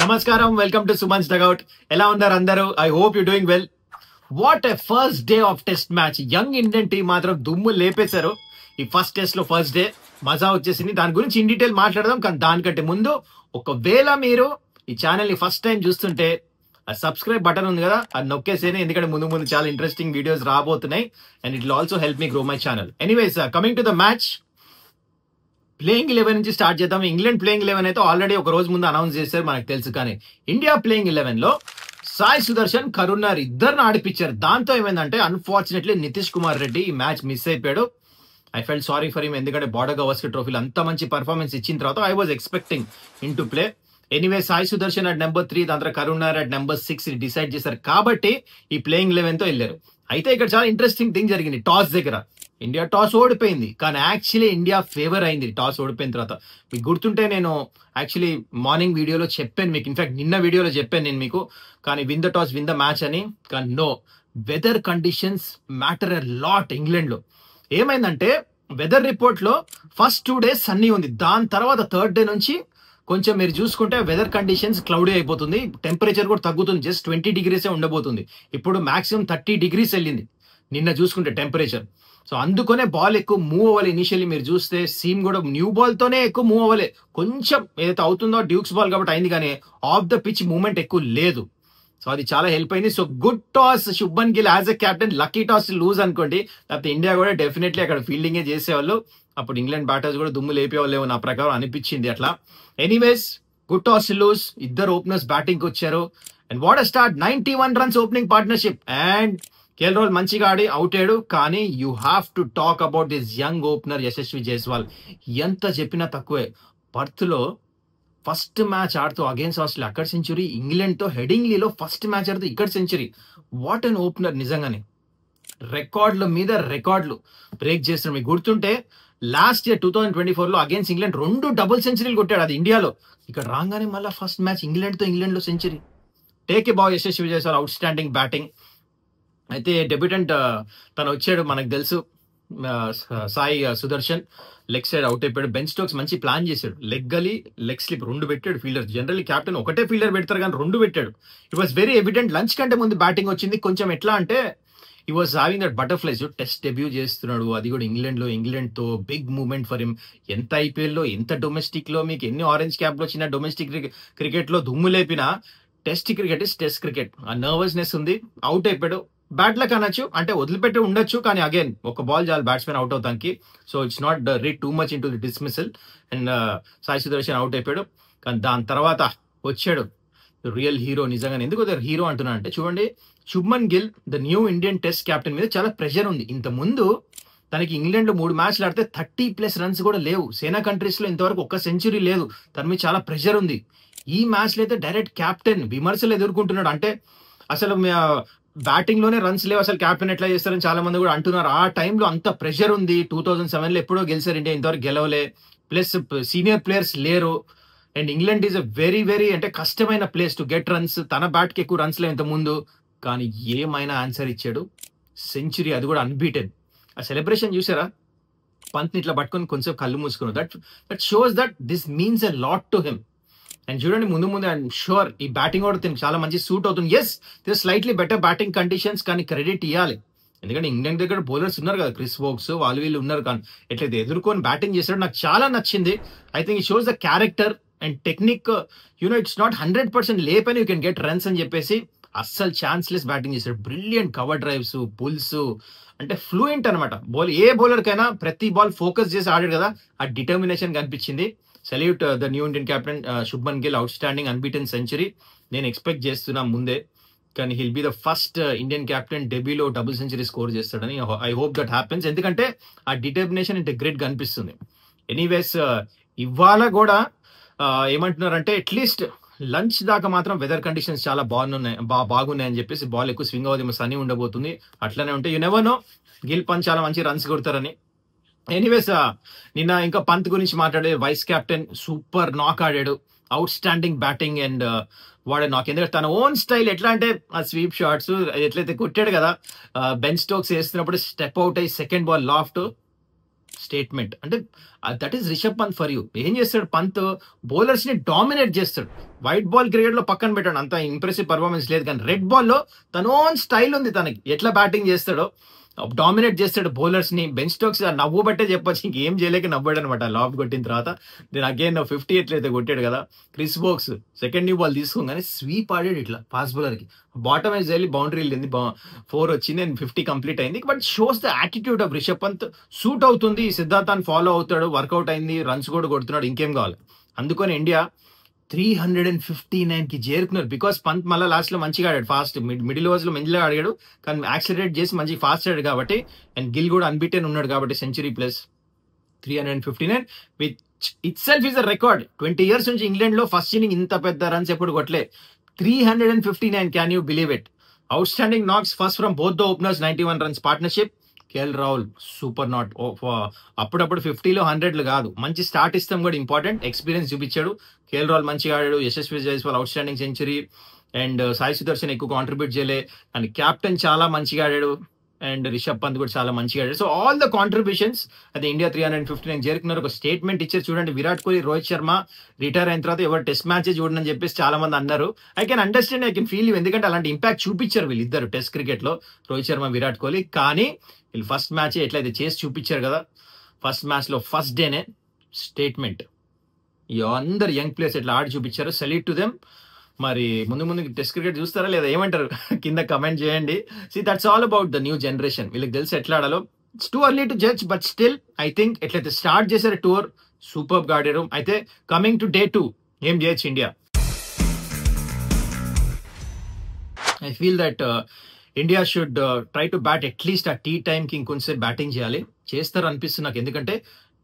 Namaskaram, welcome to Suman's Dugout. Ela unnaru andaru? I hope you're doing well. What a first day of test match. Young Indian team మాత్రం దుమ్ము లేపేశారు. ఈ first test లో first day మజా వచ్చేసింది. దాని గురించి in detail మాట్లాడదాం. కానీ దానికంటే ముందు ఒకవేళ మీరు ఈ ఛానల్ ని ఫస్ట్ టైం చూస్తుంటే ఆ సబ్స్క్రైబ్ బటన్ ఉంది కదా, అది నొక్కేసేనే. ఎందుకంటే ముందు ముందు చాలా ఇంట్రెస్టింగ్ వీడియోస్ రాబోతున్నాయి. And it will also help me grow my channel. Anyways, coming to the match, playing 11 నుంచి స్టార్ట్ చేద్దాం. ఇంగ్లాండ్ ప్లేయింగ్ 11 అయితే ఆల్రెడీ ఒక రోజు ముందు అనౌన్స్ చేశారు, మనకు తెలుసు. కానీ ఇండియా ప్లేయింగ్ 11 లో సాయి సుదర్శన్, కరుణార్ ఇద్దరిని ఆడిపించారు. దాంతో ఏమైందంటే అన్ఫార్చునేట్లీ నితీష్ కుమార్ రెడ్డి ఈ మ్యాచ్ మిస్ అయిపోయాడు. I felt sorry for him, ఎందుకంటే బార్డర్ గవస్కర్ ట్రోఫీలో అంత మంచి పర్ఫార్మెన్స్ ఇచ్చిన తర్వాత I was expecting in to play. Anyway, Sai Sudarshan at number 3, దాంట్లో కరుణార్ అట్ నెంబర్ 6 డిసైడ్ చేశారు కాబట్టి ఈ ప్లేయింగ్ 11 తో వెళ్ళారు. అయితే ఇక్కడ చాలా ఇంట్రెస్టింగ్ థింగ్ జరిగింది. టాస్ దగ్గర ఇండియా టాస్ ఓడిపోయింది, కానీ యాక్చువల్లీ ఇండియా ఫేవర్ అయింది టాస్ ఓడిపోయిన తర్వాత. మీకు గుర్తుంటే నేను యాక్చువల్లీ మార్నింగ్ వీడియోలో చెప్పాను మీకు, ఇన్ఫాక్ట్ నిన్న వీడియోలో చెప్పాను నేను మీకు, కానీ win the toss win the match అని. కానీ no, weather conditions matter a lot. England లో ఏమైందంటే వెదర్ రిపోర్ట్ లో ఫస్ట్ 2 days సన్నీ ఉంది, దాని తర్వాత థర్డ్ డే నుంచి కొంచెం మీరు చూసుకుంటే వెదర్ కండిషన్స్ క్లౌడీ అయిపోతుంది, టెంపరేచర్ కూడా తగ్గుతుంది, జస్ట్ 20 degrees ఉండబోతుంది. ఇప్పుడు మాక్సిమం 30 degrees వెళ్ళింది నిన్న చూసుకుంటే టెంపరేచర్. సో అందుకనే బాల్ ఎక్కువ మూవ్ అవ్వాలి. ఇనిషియల్లీ మీరు చూస్తే సీమ్ కూడా న్యూ బాల్ తోనే ఎక్కువ మూవ్ అవ్వలే, కొంచెం ఏదైతే అవుతుందో డ్యూక్స్ బాల్ కాబట్టి అయింది, కానీ ఆఫ్ ద పిచ్ మూవ్మెంట్ ఎక్కువ లేదు. సో అది చాలా హెల్ప్ అయింది. So good toss Shubman Gill as a captain. Lucky toss lose అనుకోండి, లేకపోతే ఇండియా కూడా డెఫినెట్లీ అక్కడ ఫీల్డింగే చేసేవాళ్ళు. అప్పుడు ఇంగ్లాండ్ బ్యాటర్స్ కూడా దుమ్ము లేపేవాళ్ళేమో నా ప్రకారం అనిపించింది అట్లా. Anyways, good toss lose. ఇద్దరు ఓపెనర్స్ బ్యాటింగ్ వచ్చారు. And what a start, 91 runs opening partnership. And KL Rahul మంచిగా ఆడి అవుట్ అయ్యాడు. కానీ you have to talk about this young opener Yashasvi Jaiswal. ఎంత చెప్పినా తక్కువే. పర్త్ లో ఫస్ట్ మ్యాచ్ ఆడుతూ అగేన్స్ ఆస్ట్రేలియా అక్కడ సెంచరీ, ఇంగ్లాండ్ తో హెడింగ్లీలో ఫస్ట్ మ్యాచ్ ఆడుతూ ఇక్కడ సెంచరీ. వాట్ అన్ ఓపెనర్ నిజంగానే. రికార్డుల మీద రికార్డులు బ్రేక్ చేస్తున్నాడు. మీకు గుర్తుంటే లాస్ట్ ఇయర్ 2024 లో అగేన్స్ ఇంగ్లాండ్ 2 double సెంచరీలు కొట్టాడు, అది ఇండియాలో. ఇక్కడ రాగానే మళ్ళీ ఫస్ట్ మ్యాచ్ ఇంగ్లాండ్ లో century. Take a bow Yashasvi Jaiswal, outstanding batting. అయితే డెబ్యూటెంట్ తను వచ్చాడు, మనకు తెలుసు. Sai Sudharsan leg side out అయిపోయాడు. బెన్ స్టోక్స్ మంచి ప్లాన్ చేశాడు, లెగ్ గలీ లెగ్ స్లిప్ 2 పెట్టాడు. ఫీల్డర్ జనరల్లీ క్యాప్టెన్ ఒకటే ఫీల్డర్ పెడతారు, కానీ 2 పెట్టాడు. It was very evident. Lunch కంటే ముందు బ్యాటింగ్ వచ్చింది. కొంచెం ఎట్లా అంటే ఈ was having that butterflies. Test debut చేస్తున్నాడు, అది కూడా ఇంగ్లాండ్ తో బిగ్ మూవ్మెంట్ ఫర్ హిమ్. ఎంత IPL లో ఎంత డొమెస్టిక్ లో మీకు ఎన్ని ఆరెంజ్ క్యాప్ లో వచ్చిన డొమెస్టిక్ క్రికెట్ లో దుమ్ము లేపినా test cricket is test cricket. ఆ నర్వస్నెస్ ఉంది. అవుట్ అయిపోయాడు. బ్యాట్ లక్ అనొచ్చు, అంటే వదిలిపెట్టి ఉండొచ్చు, కానీ అగైన్ ఒక బాల్ చాలు బ్యాట్స్మెన్ అవుట్ అవుతానికి. So it's not read too much into the dismissal. And Sai Sudharsan out అయిపోయాడు. కానీ దాని తర్వాత వచ్చాడు రియల్ హీరో. నిజంగానే ఎందుకు హీరో అంటున్నా అంటే చూడండి, Shubman Gill the new Indian test captain మీద చాలా ప్రెషర్ ఉంది. ఇంత ముందు తనకి ఇంగ్లాండ్ లో 3 మ్యాచ్లు ఆడితే 30+ runs కూడా లేవు. సేనా కంట్రీస్ లో ఇంతవరకు ఒక్క సెంచరీ లేదు. తన మీద చాలా ప్రెషర్ ఉంది. ఈ మ్యాచ్ లో అయితే డైరెక్ట్ కెప్టెన్ విమర్శలు ఎదుర్కొంటున్నాడు. అంటే అసలు బ్యాటింగ్ లోనే రన్స్ లేవు, అసలు కెప్టెన్ ఎట్లా చేస్తారని చాలా మంది కూడా అంటున్నారు. ఆ టైంలో అంత ప్రెషర్ ఉంది. 2007 లో ఎప్పుడో గెలిచారు ఇండియా, ఇంతవరకు గెలవలే. ప్లస్ సీనియర్ ప్లేయర్స్ లేరు. And England is a very very అంటే కష్టమైన ప్లేస్ టు గెట్ రన్స్. తన బ్యాట్ కి ఎక్కువ రన్స్ లేవు ఇంత ముందు, కానీ ఏమైనా ఆన్సర్ ఇచ్చాడు. సెంచరీ, అది కూడా అన్బీటెన్. ఆ సెలబ్రేషన్ చూసారా, పంత్ ఇట్లా పట్టుకొని కొంచెం కళ్ళు మూసుకున్నారు. That shows that this means a lot to him. And చూడండి, ముందు ఐఎమ్ షూర్ ఈ బ్యాటింగ్ కూడా దీనికి చాలా మంచి సూట్ అవుతుంది. Yes, this slightly better batting conditions, కానీ క్రెడిట్ ఇవ్వాలి. ఎందుకంటే ఇంగ్లాండ్ దగ్గర బౌలర్స్ ఉన్నారు కదా, క్రిస్ వోక్స్ వాళ్ళు వీళ్ళు ఉన్నారు. కానీ ఎట్లయితే ఎదుర్కొని బ్యాటింగ్ చేశాడు నాకు చాలా నచ్చింది. I think it shows the character and technique. It's not 100% లేపని యూ కెన్ గెట్ రన్స్ అని చెప్పేసి అస్సలు ఛాన్స్లెస్ బ్యాటింగ్ చేశాడు. బ్రిలియంట్ కవర్ డ్రైవ్స్, పుల్స్, అంటే ఫ్లూయెంట్ అనమాట. ఏ బౌలర్ కైనా ప్రతి బాల్ ఫోకస్ చేసి ఆడాడు కదా, ఆ డిటర్మినేషన్ కనిపించింది. Salute the new Indian captain Shubman Gill, outstanding unbeaten century. నేను ఎక్స్పెక్ట్ చేస్తున్నా ముందే, కానీ will be the first Indian captain డెబ్యూలో డబుల్ సెంచరీ స్కోర్ చేస్తాడని. ఐ హోప్ దట్ హ్యాపెన్స్, ఎందుకంటే ఆ డిటర్మినేషన్ ఇంత గ్రేట్ కనిపిస్తుంది. ఎనీవేస్, ఇవాళ కూడా ఏమంటున్నారంటే అట్లీస్ట్ లంచ్ దాకా మాత్రం వెదర్ కండిషన్స్ చాలా బాగున్నాయని చెప్పేసి, బాల్ ఎక్కువ స్వింగ్ అవుతుంది, సనీ ఉండబోతుంది. అట్లనే ఉంటే you never know, Gill Pant చాలా మంచి రన్స్ కొడతారని. ఎనీవేస్, నిన్న ఇంకా పంత్ గురించి మాట్లాడే, వైస్ కెప్టెన్ సూపర్ నాక్ ఆడాడు, అవుట్ స్టాండింగ్ బ్యాటింగ్ అండ్ వాడే నాక్. ఎందుకంటే తన ఓన్ స్టైల్ ఎట్లా అంటే ఆ స్వీప్ షాట్స్ ఎట్లయితే కొట్టాడు కదా, బెన్ స్టోక్స్ వేస్తున్నప్పుడు స్టెప్ అవుట్ అయ్యి సెకండ్ బాల్ లాఫ్ట్ స్టేట్మెంట్. అంటే that is Rishabh Pant for you. ఏం చేస్తాడు పంత్? బౌలర్స్ ని డామినేట్ చేస్తాడు. వైట్ బాల్ క్రికెట్ లో పక్కన పెట్టాడు, అంత ఇంప్రెసివ్ పర్ఫార్మెన్స్ లేదు, కానీ రెడ్ బాల్ లో తన ఓన్ స్టైల్ ఉంది తనకి. ఎట్లా బ్యాటింగ్ చేస్తాడో డామినేట్ చేస్తాడు బౌలర్స్ ని. బెన్ స్టోక్స్ నవ్వు బట్టే చెప్పొచ్చు, ఇంకేం చేయలేక నవ్వాడు అనమాట లాఫ్ కొట్టిన తర్వాత. నేను అగైన్ 50 ఎట్లయితే కొట్టాడు కదా. Chris Woakes second new ball తీసుకోగానే స్వీప్ ఆడాడు ఇట్లా ఫాస్ట్ బౌలర్ కి, బాటమ్ వైజ్ వెళ్ళి బౌండరీ వెళ్ళింది, 4 వచ్చింది అండ్ 50 కంప్లీట్ అయింది. But shows the attitude of Rishabh Pant. Suit అవుతుంది, సిద్ధార్థాన్ని ఫాలో అవుతాడు, వర్కౌట్ అయింది, రన్స్ కూడా కొడుతున్నాడు, ఇంకేం కావాలి. అందుకని ఇండియా 359 కి చేరుకున్నారు. బికాస్ పంత్ మళ్ళీ లాస్ట్ లో మంచిగా ఆడాడు, ఫాస్ట్ మిడిల్ ఓవర్స్ లో మంచిగా ఆడాడు, కానీ యాక్సిలరేట్ చేసి మంచిగా ఫాస్ట్ ఆడాడు కాబట్టి, అండ్ గిల్ కూడా అన్బీటెన్ ఉన్నాడు కాబట్టి century plus 359 which itself is a record. 20 years నుంచి ఇంగ్లాండ్ లో ఫస్ట్ ఇన్నింగ్ ఇంత పెద్ద రన్స్ ఎప్పుడు కొట్టలే. 359, can you believe it? Outstanding knocks first from both the openers, 91 runs partnership. KL Rahul super knock. అప్పుడప్పుడు 50లో 100లు కాదు, మంచి స్టార్ట్ ఇస్తాం కూడా ఇంపార్టెంట్. ఎక్స్పీరియన్స్ చూపించాడు. కేఎల్ రాహుల్ మంచిగా ఆడాడు, Yashasvi Jaiswal outstanding century, and Sai Sudharsan ఎక్కువ కాంట్రిబ్యూట్ చేయలే, అండ్ కెప్టెన్ చాలా మంచిగా ఆడాడు, అండ్ రిషబ్ పంత్ కూడా చాలా మంచిగా ఆడాడు. సో ఆల్ ద కాంట్రిబ్యూషన్స్ అది ఇండియా 359 చేరుకున్నారు. ఒక స్టేట్మెంట్ ఇచ్చారు చూడండి. విరాట్ కోహ్లీ, రోహిత్ శర్మ రిటైర్ అయిన తర్వాత ఎవరు టెస్ట్ మ్యాచ్ చూడండి అని చెప్పేసి చాలా మంది అన్నారు. I can understand, I can feel you, ఎందుకంటే అలాంటి ఇంపాక్ట్ చూపించారు వీళ్ళిద్దరు టెస్ట్ క్రికెట్ లో, రోహిత్ శర్మ, విరాట్ కోహ్లీ. కానీ వీళ్ళు ఫస్ట్ మ్యాచ్ ఎట్లయితే చేసి చూపించారు కదా, ఫస్ట్ మ్యాచ్ లో ఫస్ట్ డేనే స్టేట్మెంట్. అందరు యంగ్ ప్లేయర్స్ ఎట్లా ఆడి చూపించారు, సెల్యూట్ టు దెమ్. మరి ముందు టెస్ట్ క్రికెట్ చూస్తారా లేదా ఏమంటారు కింద కమెంట్ చేయండి. See that's all about the new generation. వీళ్ళకి తెలిసి ఎట్లా ఆడాలో. It's too early to judge, but still I think ఎట్లయితే స్టార్ట్ చేశారు టూర్ సూపర్ గా ఆడారు. అయితే కమింగ్ టు డే 2 ఏం చేయొచ్చు India? I feel that India should try to bat at least ఆ టీ టైమ్ కి ఇంకొంచెం బ్యాటింగ్ చేయాలి. చేస్తారు అనిపిస్తుంది నాకు, ఎందుకంటే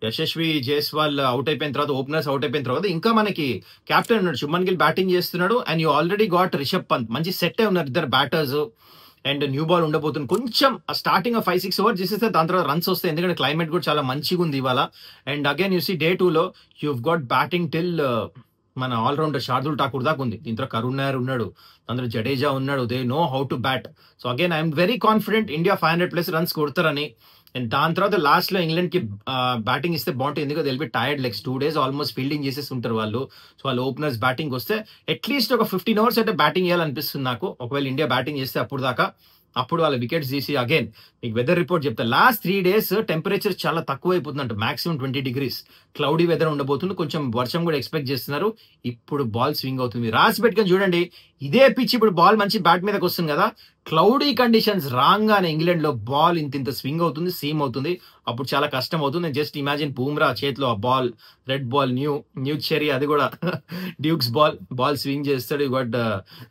యశస్వి జైస్వాల్ అవుట్ అయిపోయిన తర్వాత, ఓపెనర్స్ అవుట్ అయిపోయిన తర్వాత ఇంకా మనకి కెప్టెన్ ఉన్నాడు, శుభ్మన్ గిల్ బ్యాటింగ్ చేస్తున్నాడు, and you already got Rishabh Pant. మంచి సెట్ అయి ఉన్నారు ఇద్దరు బ్యాటర్స్, అండ్ న్యూ బాల్ ఉండబోతుంది. కొంచెం స్టార్టింగ్ 5-6 ఓవర్స్ చేసేస్తే దాని తర్వాత రన్స్ వస్తాయి, ఎందుకంటే క్లైమేట్ కూడా చాలా మంచిగా ఉంది ఇవాళ. And again you see day 2లో యూవ్ గాట్ బ్యాటింగ్ టిల్ మన ఆల్రౌండర్ శార్దుల్ ఠాకూర్ దాకా ఉంది. దీంతో కరుణ్ నాయర్ ఉన్నాడు, అందులో జడేజా ఉన్నాడు. They know how to bat. So again I'm very confident India 500+ runs కొడతారని. అండ్ దాని తర్వాత లాస్ట్ లో ఇంగ్లాండ్ కి బ్యాటింగ్ ఇస్తే బాగుంటుంది, ఎందుకంటే they'll be tired legs 2 days almost fielding చేసేసి ఉంటారు వాళ్ళు. సో వాళ్ళు ఓపెనర్స్ బ్యాటింగ్ వస్తే అట్లీస్ట్ ఒక 15 hours అయితే బ్యాటింగ్ చేయాలనిపిస్తుంది నాకు. ఒకవేళ ఇండియా బ్యాటింగ్ చేస్తే అప్పుడు వాళ్ళ వికెట్స్ తీసి అగైన్ మీకు వెదర్ రిపోర్ట్ చెప్తా. లాస్ట్ 3 days టెంపరేచర్ చాలా తక్కువ అయిపోతుందంట, మాక్సిమం 20 degrees. క్లౌడీ వెదర్ ఉండబోతుంది, కొంచెం వర్షం కూడా ఎక్స్పెక్ట్ చేస్తున్నారు. ఇప్పుడు బాల్ స్వింగ్ అవుతుంది, రాసి పెట్టుకొని చూడండి. ఇదే పిచ్ ఇప్పుడు బాల్ మంచి బ్యాట్ మీదకి వస్తుంది కదా, క్లౌడీ కండిషన్స్ రాగానే ఇంగ్లాండ్ లో బాల్ ఇంత స్వింగ్ అవుతుంది, సీమ్ అవుతుంది, అప్పుడు చాలా కష్టం అవుతుంది. జస్ట్ ఇమాజిన్ బూమ్రా చేతిలో ఆ ball, red ball, new cherry, అది కూడా డ్యూక్స్ బాల్ స్వింగ్ చేస్తాడు. Got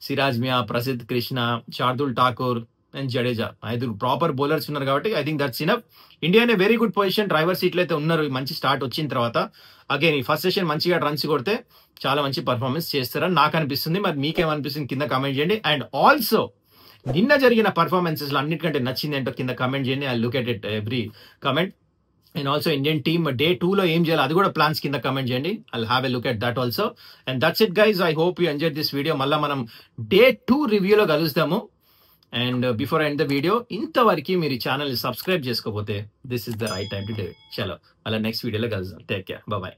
Siraj Miyan, Prasidh Krishna, Shardul Thakur and Jadeja, 5 proper bowlers ఉన్నారు కాబట్టి I think that's enough. India very good position, driver సీట్లు అయితే ఉన్నారు. మంచి స్టార్ట్ వచ్చిన తర్వాత అగైన్ ఈ ఫస్ట్ సెషన్ మంచిగా రన్స్ కొడితే చాలా మంచి పర్ఫార్మెన్స్ చేస్తారని నాకు అనిపిస్తుంది. మరి మీకేమనిపిస్తుంది కింద కమెంట్ చేయండి. అండ్ ఆల్సో నిన్న జరిగిన పర్ఫార్మెన్సెస్ లో అన్నిటికంటే నచ్చింది ఏంటో కింద కమెంట్ చేయండి. I look at it every comment. And also Indian team day 2లో ఏం చేయాలి అది కూడా ప్లాన్స్ కింద కమెంట్ చేయండి. I'll have a look at that also. And that's it guys, I hope you enjoy this video. మళ్ళీ మనం డే 2 రివ్యూలో కలుస్తాము. And before end the video, ఇంతవరకు మీరు ఈ ఛానల్ని సబ్స్క్రైబ్ చేసుకోకపోతే this is the right time to do it. చలో అలా నెక్స్ట్ వీడియోలో కలుద్దాం. Take care, bye.